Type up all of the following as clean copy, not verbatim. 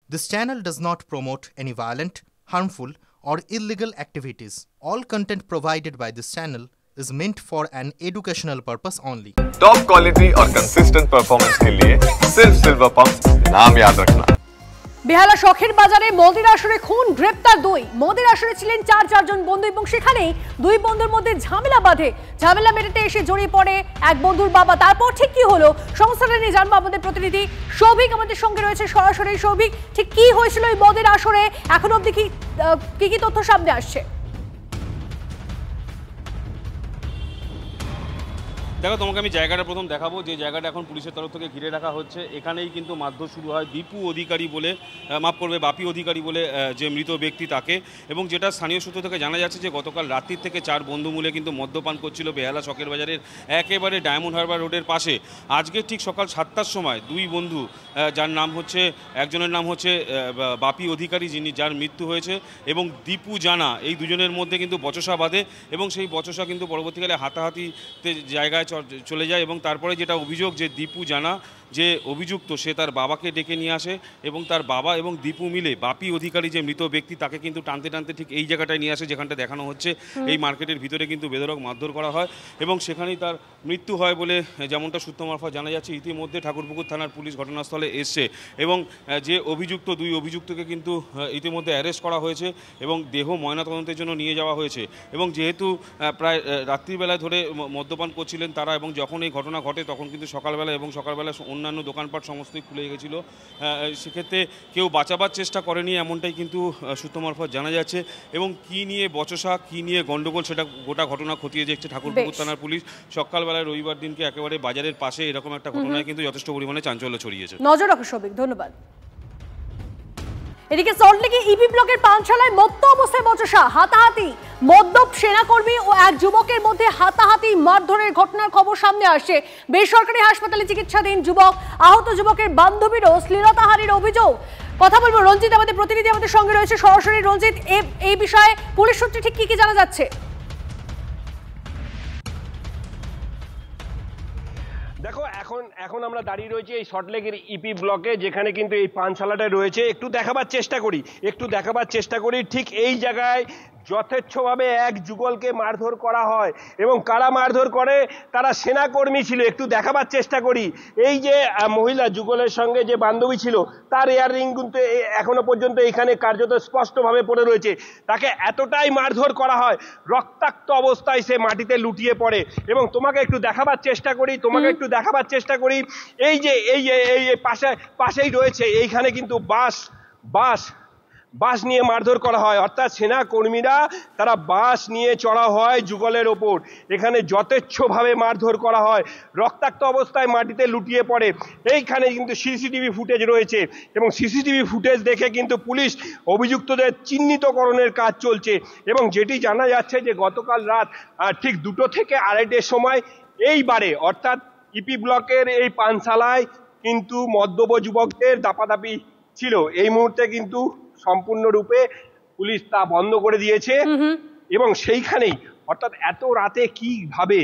This channel does not promote any violent, harmful, or illegal activities. All content provided by this channel is meant for an educational purpose only. Top quality और consistent performance के लिए सिर्फ silver pump नाम याद रखना। বেহালা শখের বাজারে মদের আসরে খুন, গ্রেপ্তার দুই। মদের আসরে ছিলেন চারজন বন্ধু এবং সেখানেই দুই বন্ধুর মধ্যে ঝামেলা বাঁধে। ঝামেলা মেটাতে এসে জড়িয়ে পড়ে এক বন্ধুর বাবা। তারপর ঠিক কি হলো সংস্থাটা নিয়ে জানবো আমাদের প্রতিনিধি সৌভিক আমাদের সঙ্গে রয়েছে সরাসরি। সৌভিক, ঠিক কি হয়েছিল এই মদের আসরে, এখন অবধি কি তথ্য সামনে আসছে? দেখো, তোমাকে আমি জায়গাটা প্রথম দেখাবো, যে জায়গাটা এখন পুলিশের তরফ থেকে ঘিরে রাখা হচ্ছে। এখানেই কিন্তু মারধর শুরু হয় দীপু অধিকারী বলে, বাপি অধিকারী বলে যে মৃত ব্যক্তি তাকে। এবং যেটা স্থানীয় সূত্র থেকে জানা যাচ্ছে যে গতকাল রাত্রির থেকে চার বন্ধু মিলে কিন্তু মদ্যপান করছিল বেহালা শখের বাজারের একেবারে ডায়মন্ড হারবার রোডের পাশে। আজকে ঠিক সকাল 7টার সময় দুই বন্ধু, যার নাম হচ্ছে, একজনের নাম হচ্ছে বাপি অধিকারী, যার মৃত্যু হয়েছে, এবং দীপু জানা, এই দুজনের মধ্যে কিন্তু বচসা বাঁধে এবং সেই বচসা কিন্তু পরবর্তীকালে হাতাহাতিতে জায়গায় চলে যায়। এবং তারপরে যেটা অভিযোগ, যে দীপু জানা যে অভিযুক্ত, সে তার বাবাকে ডেকে নিয়ে আসে এবং তার বাবা এবং দীপু মিলে বাপি অধিকারী যে মৃত ব্যক্তি তাকে কিন্তু টানতে টানতে ঠিক এই জায়গাটায় নিয়ে আসে, যেখানটা দেখানো হচ্ছে। এই মার্কেটের ভিতরে কিন্তু বেধড়ক মারধর করা হয় এবং সেখানেই তার মৃত্যু হয় বলে যেমনটা সূত্র মারফত জানা যাচ্ছে। ইতিমধ্যে ঠাকুরপুকুর থানার পুলিশ ঘটনাস্থলে এসছে এবং যে অভিযুক্ত, দুই অভিযুক্তকে কিন্তু ইতিমধ্যে অ্যারেস্ট করা হয়েছে এবং দেহ ময়নাতদন্তের জন্য নিয়ে যাওয়া হয়েছে। এবং যেহেতু প্রায় রাত্রিবেলায় ধরে মদ্যপান করছিলেন তারা, এবং যখন এই ঘটনা ঘটে তখন কিন্তু সকালবেলা অন্যান্য দোকানপাট সমস্তই খুলে গেছিল। সেক্ষেত্রে কেউ বাঁচাবার চেষ্টা করেনি, এমনটাই কিন্তু সূত্র মারফত জানা যাচ্ছে। এবং কী নিয়ে বচসা, কী নিয়ে গণ্ডগোল, সেটা গোটা ঘটনা খতিয়ে দেখছে ঠাকুরপুকুর থানার পুলিশ। সকালবেলায় রবিবার দিনকে একেবারে বাজারের পাশে এরকম একটা ঘটনায় কিন্তু যথেষ্ট পরিমাণে চাঞ্চল্য ছড়িয়েছে। নজর রাখো সৌভিক, ধন্যবাদ। এদিকে সল্টলেকে ইবি ব্লকের পানশালায় মত্ত অবস্থায় বচসা, হাতাহাতি, মদ্যপ সেনাকর্মী ও এক যুবকের মধ্যে হাতাহাতি মারধরের ঘটনার খবর সামনে আসছে। বেসরকারি হাসপাতালে চিকিৎসাধীন যুবক, আহত যুবকের বান্ধবীরও শ্লীলতাহানির অভিযোগ। কথা বলবো রঞ্জিত, আমাদের প্রতিনিধি আমাদের সঙ্গে রয়েছে সরাসরি। রঞ্জিত, এই বিষয়ে পুলিশ সূত্রে ঠিক কি জানা যাচ্ছে? দেখো, এখন আমরা দাঁড়িয়ে রয়েছি এই সল্টলেকের ইপি ব্লকে, যেখানে কিন্তু এই পানশালাটা রয়েছে। একটু দেখাবার চেষ্টা করি ঠিক এই জায়গায় যথেচ্ছভাবে এক যুগলকে মারধর করা হয় এবং কারা মারধর করে, তারা সেনাকর্মী ছিল। একটু দেখাবার চেষ্টা করি, এই যে মহিলা যুগলের সঙ্গে যে বান্ধবী ছিল তার ইয়াররিং কিন্তু এখনো পর্যন্ত এখানে কার্যত স্পষ্টভাবে পড়ে রয়েছে। তাকে এতটাই মারধর করা হয়, রক্তাক্ত অবস্থায় সে মাটিতে লুটিয়ে পড়ে। এবং তোমাকে একটু দেখাবার চেষ্টা করি এই যে পাশেই রয়েছে, এইখানে কিন্তু বাস নিয়ে মারধর করা হয়, অর্থাৎ সেনা কর্মীরা তারা বাস নিয়ে চড়া হয় যুগলের ওপর। এখানে যথেচ্ছভাবে মারধর করা হয়, রক্তাক্ত অবস্থায় মাটিতে লুটিয়ে পড়ে। এইখানে কিন্তু সিসিটিভি ফুটেজ রয়েছে এবং সিসিটিভি ফুটেজ দেখে কিন্তু পুলিশ অভিযুক্তদের চিহ্নিতকরণের কাজ চলছে। এবং যেটি জানা যাচ্ছে যে গতকাল রাত ঠিক 2টো থেকে 2:30টার সময় এইবারে, অর্থাৎ ইপি ব্লকের এই পানশালায় কিন্তু মদ্যপ যুবকদের দাপাদাপি ছিল। এই মুহূর্তে কিন্তু সম্পূর্ণরূপে পুলিশ তা বন্ধ করে দিয়েছে। এবং সেইখানেই, অর্থাৎ এত রাতে কিভাবে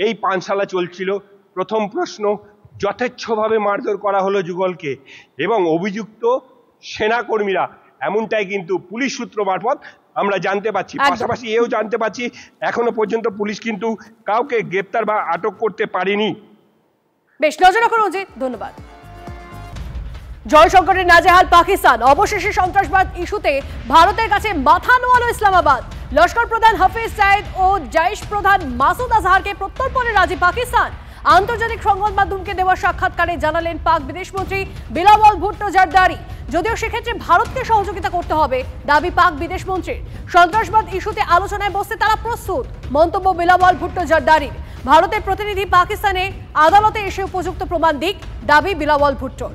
এই পানশালা চলছিল, প্রথম প্রশ্ন। যথেচ্ছভাবে মারধর করা হলো যুগলকে এবং অভিযুক্ত সেনাকর্মীরা, এমনটাই কিন্তু পুলিশ সূত্র মারফত আমরা জানতে পারছি। পাশাপাশি এও জানতে পারছি এখনো পর্যন্ত পুলিশ কিন্তু কাউকে গ্রেপ্তার বা আটক করতে পারেনি। বেশ, নজর রাখুন রঞ্জিত, ধন্যবাদ। জল সংকটে নাজেহাল পাকিস্তান, অবশেষে সন্ত্রাসবাদ ইস্যুতে ভারতের কাছে মাথা নোয়ালো ইসলামাবাদ। লস্কর প্রধান হাফিজ সাইদ ও জাইশ প্রধান মাসুদ আজহারকে প্রত্যর্পণে রাজি পাকিস্তান। আন্তর্জাতিক সংবাদ মাধ্যমকে দেওয়া সাক্ষাৎকারে জানালেন পাক বিদেশমন্ত্রী বিলাওয়াল ভুট্টো জারদারি। যদিও সেক্ষেত্রে ভারতকে সহযোগিতা করতে হবে দাবি পাক বিদেশমন্ত্রীর। সন্ত্রাসবাদ ইস্যুতে আলোচনায় বসতে তারা প্রস্তুত, মন্তব্য বিলাওয়াল ভুট্টো জারদারির। ভারতের প্রতিনিধি পাকিস্তানে আদালতে এসে উপযুক্ত প্রমাণ দিক, দাবি বিলাওয়াল ভুট্টোর।